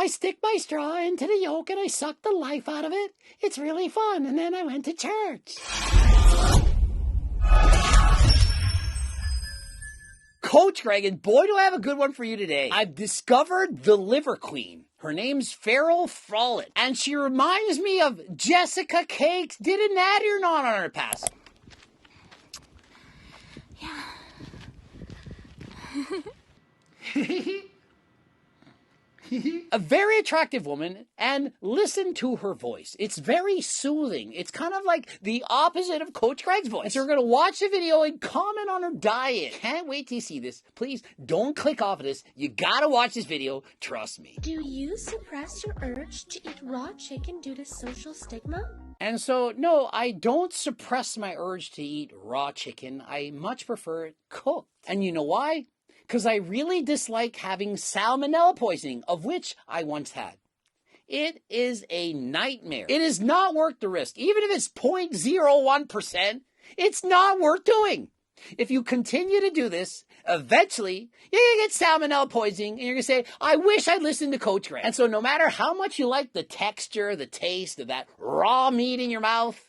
I stick my straw into the yolk and I suck the life out of it. It's really fun. And then I went to church. Coach Greg, and boy do I have a good one for you today. I've discovered the liver queen. Her name's Farrell Frolic, and she reminds me of Jessica Cakes. Did a natty or not on her pass? Yeah. A very attractive woman, and listen to her voice. It's very soothing. It's kind of like the opposite of Coach Greg's voice. And so we're going to watch the video and comment on her diet. Can't wait to see this. Please don't click off of this. You got to watch this video. Trust me. Do you suppress your urge to eat raw chicken due to social stigma? And so, no, I don't suppress my urge to eat raw chicken. I much prefer it cooked. And you know why? Because I really dislike having salmonella poisoning, of which I once had. It is a nightmare. It is not worth the risk. Even if it's 0.01%, it's not worth doing. If you continue to do this, eventually, you're going to get salmonella poisoning, and you're going to say, I wish I'd listened to Coach Greg. And so no matter how much you like the texture, the taste of that raw meat in your mouth,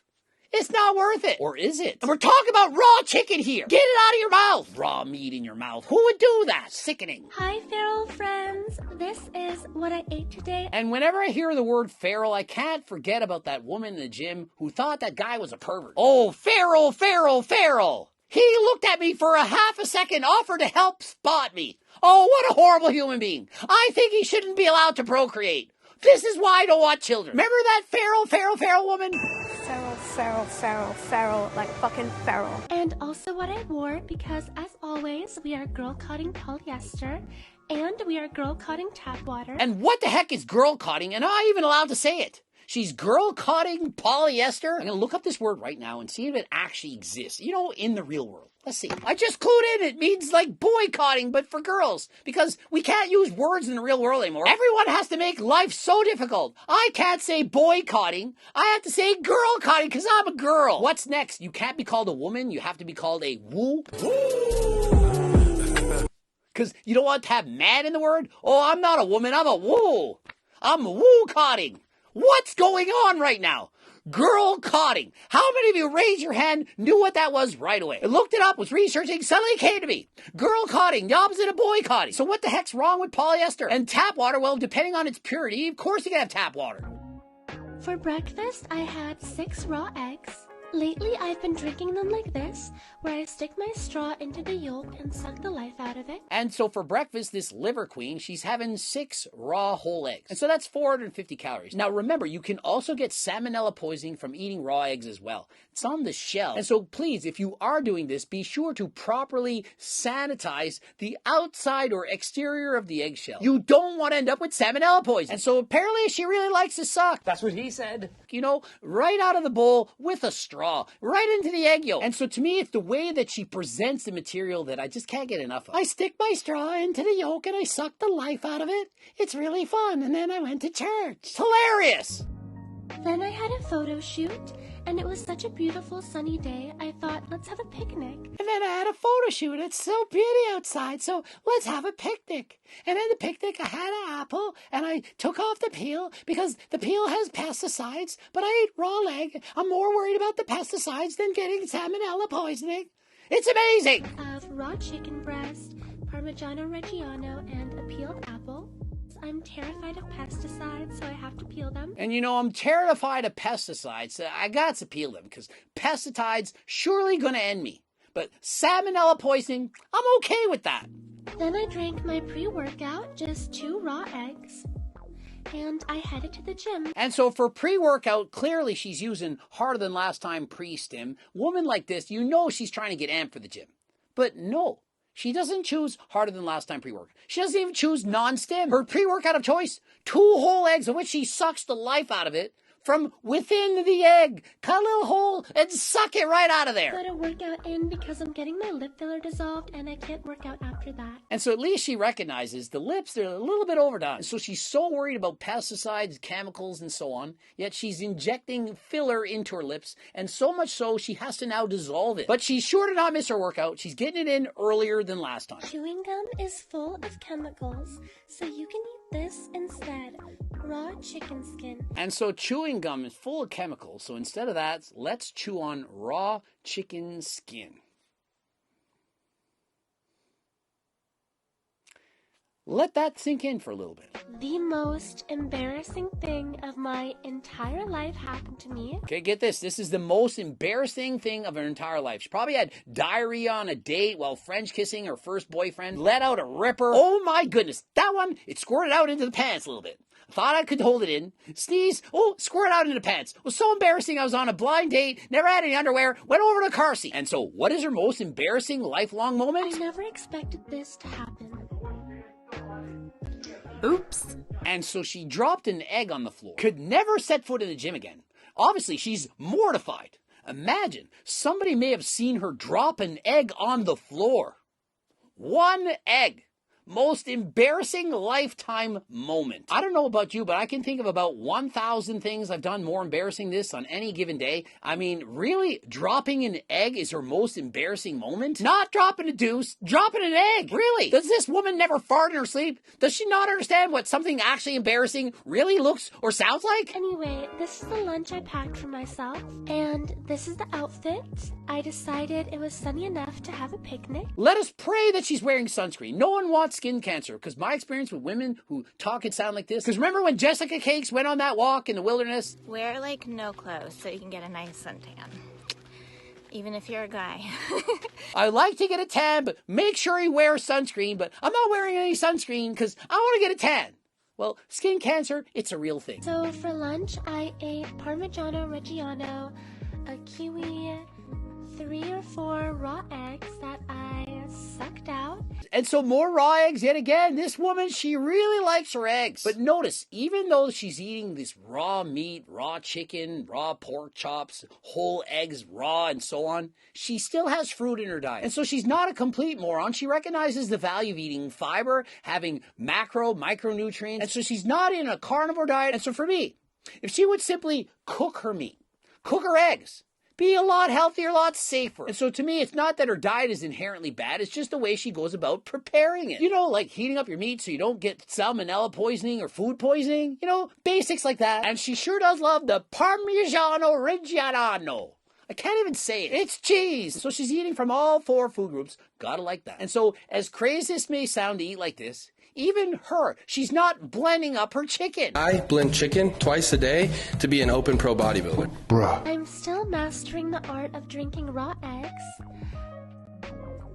it's not worth it. Or is it? And we're talking about raw chicken here. Get it out of your mouth. Raw meat in your mouth. Who would do that? Sickening. Hi, feral friends. This is what I ate today. And whenever I hear the word feral, I can't forget about that woman in the gym who thought that guy was a pervert. Oh, feral, feral, feral. He looked at me for a half a second, offered to help spot me. Oh, what a horrible human being. I think he shouldn't be allowed to procreate. This is why I don't want children. Remember that feral woman? Feral, like fucking feral. And also what I wore, because as always, we are girl cutting polyester, and we are girl cutting tap water. And what the heck is girl cutting? And am I even allowed to say it? She's girl cutting polyester? I'm going to look up this word right now and see if it actually exists, you know, in the real world. Let's see. I just clued in. It means like boycotting, but for girls. Because we can't use words in the real world anymore. Everyone has to make life so difficult. I can't say boycotting. I have to say girl cutting because I'm a girl. What's next? You can't be called a woman. You have to be called a woo. Because you don't want to have man in the word. Oh, I'm not a woman. I'm a woo. I'm woo cutting. What's going on right now? Girl cutting. How many of you raised your hand, knew what that was right away? I looked it up, was researching, suddenly it came to me. Girl cutting, the opposite of boycotting. So what the heck's wrong with polyester? And tap water, well, depending on its purity, of course you can have tap water. For breakfast, I had 6 raw eggs. Lately, I've been drinking them like this, where I stick my straw into the yolk and suck the life out of it. And so for breakfast, this liver queen, she's having 6 raw whole eggs. And so that's 450 calories. Now remember, you can also get salmonella poisoning from eating raw eggs as well. It's on the shell. And so please, if you are doing this, be sure to properly sanitize the outside or exterior of the eggshell. You don't want to end up with salmonella poisoning. And so apparently she really likes to suck. That's what he said. You know, right out of the bowl with a straw, right into the egg yolk. And so to me, it's the way that she presents the material that I just can't get enough of. I stick my straw into the yolk and I suck the life out of it. It's really fun. And then I went to church. It's hilarious. Then I had a photo shoot, and it was such a beautiful sunny day, I thought, let's have a picnic. And then I had a photo shoot. It's so pretty outside, so let's have a picnic. And at the picnic, I had an apple, and I took off the peel because the peel has pesticides, but I ate raw leg. I'm more worried about the pesticides than getting salmonella poisoning. It's amazing. Of raw chicken breast, Parmigiano Reggiano, and a peeled apple. I'm terrified of pesticides, so I have to peel them. And you know, I'm terrified of pesticides, so I got to peel them because pesticides surely gonna end me. But salmonella poisoning, I'm okay with that. Then I drank my pre-workout, just 2 raw eggs, and I headed to the gym. And so for pre-workout, clearly she's using harder than last time pre-stim. Woman like this, you know she's trying to get amped for the gym. But no. She doesn't choose harder than last time pre-workout. She doesn't even choose non-stim. Her pre-workout of choice, 2 whole eggs of which she sucks the life out of it from within the egg. Cut a little hole and suck it right out of there. Got a workout in because I'm getting my lip filler dissolved and I can't work out after that. And so at least she recognizes the lips, they're a little bit overdone. So she's so worried about pesticides, chemicals, and so on, yet she's injecting filler into her lips, and so much so she has to now dissolve it. But she's sure to not miss her workout. She's getting it in earlier than last time. Chewing gum is full of chemicals, so you can eat this instead. raw chicken skin. And so chewing gum is full of chemicals, so instead of that, let's chew on raw chicken skin. Let that sink in for a little bit. The most embarrassing thing of my entire life happened to me. Okay, get this. This is the most embarrassing thing of her entire life. She probably had diarrhea on a date while French kissing her first boyfriend. Let out a ripper. Oh my goodness. That one, it squirted out into the pants a little bit. Thought I could hold it in. Sneeze. Oh, squirt out into the pants. It was so embarrassing. I was on a blind date, never had any underwear, went over to the car seat. And so what is her most embarrassing lifelong moment? I never expected this to happen. Oops. And so she dropped an egg on the floor. Could never set foot in the gym again. Obviously, she's mortified. Imagine, somebody may have seen her drop an egg on the floor. One egg. Most embarrassing lifetime moment. I don't know about you, but I can think of about 1,000 things I've done more embarrassing this on any given day. I mean, really, dropping an egg is her most embarrassing moment? Not dropping a deuce, dropping an egg. Really? Does this woman never fart in her sleep? Does she not understand what something actually embarrassing really looks or sounds like? Anyway, this is the lunch I packed for myself, and this is the outfit. I decided it was sunny enough to have a picnic. Let us pray that she's wearing sunscreen. No one wants skin cancer, because my experience with women who talk and sound like this, because remember when Jessica Cakes went on that walk in the wilderness? Wear like no clothes so you can get a nice suntan. Even if you're a guy. I like to get a tan, but make sure you wear sunscreen, but I'm not wearing any sunscreen because I want to get a tan. Well, skin cancer, it's a real thing. So for lunch, I ate Parmigiano Reggiano, a kiwi, 3 or 4 raw eggs that I sucked out. And so more raw eggs yet again. This woman, she really likes her eggs. But notice, even though she's eating this raw meat, raw chicken, raw pork chops, whole eggs raw and so on, she still has fruit in her diet. And so she's not a complete moron. She recognizes the value of eating fiber, having macro, micronutrients. And so she's not in a carnivore diet. And so for me, if she would simply cook her meat, cook her eggs, be a lot healthier, a lot safer. And so to me, it's not that her diet is inherently bad, it's just the way she goes about preparing it. You know, like heating up your meat so you don't get salmonella poisoning or food poisoning. You know, basics like that. And she sure does love the Parmigiano Reggiano. I can't even say it. It's cheese. So she's eating from all 4 food groups. Gotta like that. And so, as crazy as it may sound to eat like this, even her, she's not blending up her chicken. I blend chicken twice a day to be an open pro bodybuilder. Bruh. I'm still mastering the art of drinking raw eggs,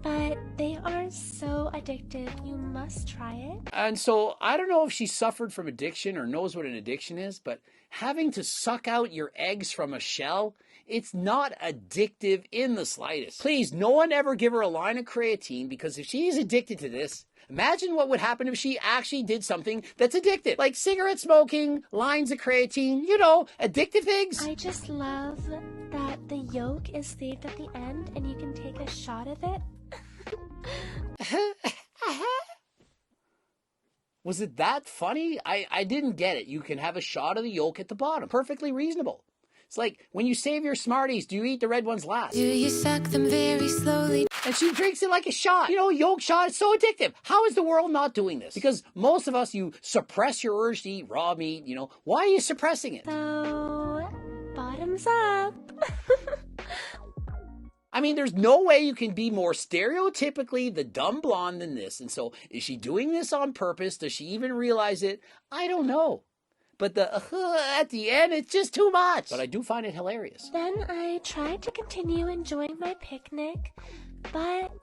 but they are so addictive. You must try it. And so, I don't know if she suffered from addiction or knows what an addiction is, but having to suck out your eggs from a shell, it's not addictive in the slightest. Please, no one ever give her a line of creatine, because if she's addicted to this, imagine what would happen if she actually did something that's addictive, like cigarette smoking, lines of creatine, you know, addictive things. I just love that the yolk is saved at the end and you can take a shot of it. Was it that funny? I didn't get it. You can have a shot of the yolk at the bottom. Perfectly reasonable. It's like when you save your Smarties, do you eat the red ones last? Do you suck them very slowly? And she drinks it like a shot. You know, yolk shot, it's so addictive. How is the world not doing this? Because most of us, you suppress your urge to eat raw meat, you know. Why are you suppressing it? So, bottoms up. I mean, there's no way you can be more stereotypically the dumb blonde than this. And so, is she doing this on purpose? Does she even realize it? I don't know. But the at the end, it's just too much. But I do find it hilarious. Then I tried to continue enjoying my picnic, but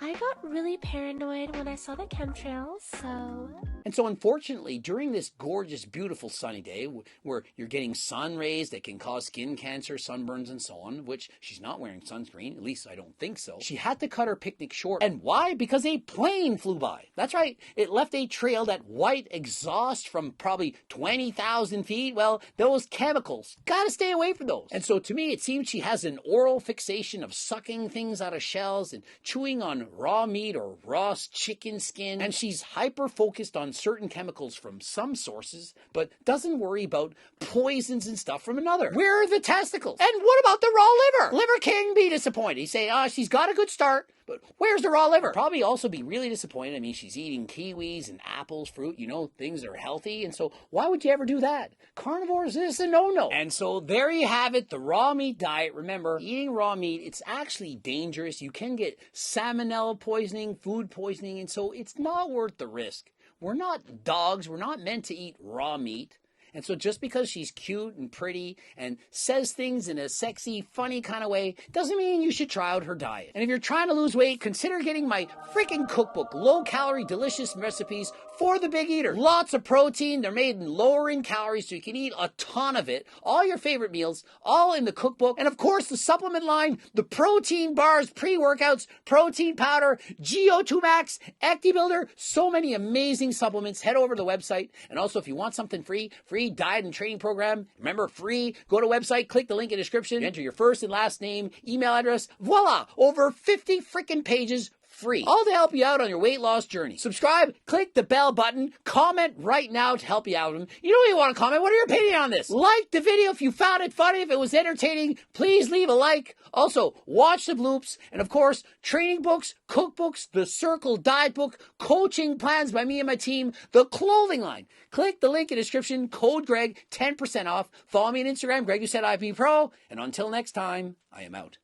I got really paranoid when I saw the chemtrails, so... And so unfortunately, during this gorgeous, beautiful sunny day, where you're getting sun rays that can cause skin cancer, sunburns, and so on, which she's not wearing sunscreen, at least I don't think so, she had to cut her picnic short. And why? Because a plane flew by. That's right. It left a trail, that white exhaust from probably 20,000 feet. Well, those chemicals, gotta stay away from those. And so to me, it seems she has an oral fixation of sucking things out of shells and chewing on raw meat or raw chicken skin. And she's hyper-focused on certain chemicals from some sources, but doesn't worry about poisons and stuff from another. Where are the testicles? And what about the raw liver? Liver King be disappointed. He's saying, she's got a good start, but where's the raw liver? Probably also be really disappointed. I mean, she's eating kiwis and apples, fruit, things that are healthy. And so why would you ever do that? Carnivores, this is a no-no. And so there you have it, the raw meat diet. Remember, eating raw meat, it's actually dangerous. You can get salmonella poisoning, food poisoning, and so it's not worth the risk. We're not dogs. We're not meant to eat raw meat. And so just because she's cute and pretty and says things in a sexy, funny kind of way, doesn't mean you should try out her diet. And if you're trying to lose weight, consider getting my freaking cookbook, low-calorie, delicious recipes for the big eater. Lots of protein. They're made in lower in calories, so you can eat a ton of it. All your favorite meals, all in the cookbook. And of course, the supplement line, the protein bars, pre-workouts, protein powder, GO2 Max, ActiBuilder, so many amazing supplements. Head over to the website. And also, if you want something free diet and training program, remember, free, go to website, click the link in the description, enter your first and last name, email address, voila, over 50 freaking pages, free. All to help you out on your weight loss journey. Subscribe, click the bell button, comment right now to help you out. You don't even want to comment. What are your opinion on this? Like the video if you found it funny, if it was entertaining, please leave a like. Also, watch the bloops, and of course, training books, cookbooks, the Circle diet book, coaching plans by me and my team, the clothing line. Click the link in the description, code Greg, 10% off. Follow me on Instagram, Greg Doucette IP Pro, and until next time, I am out.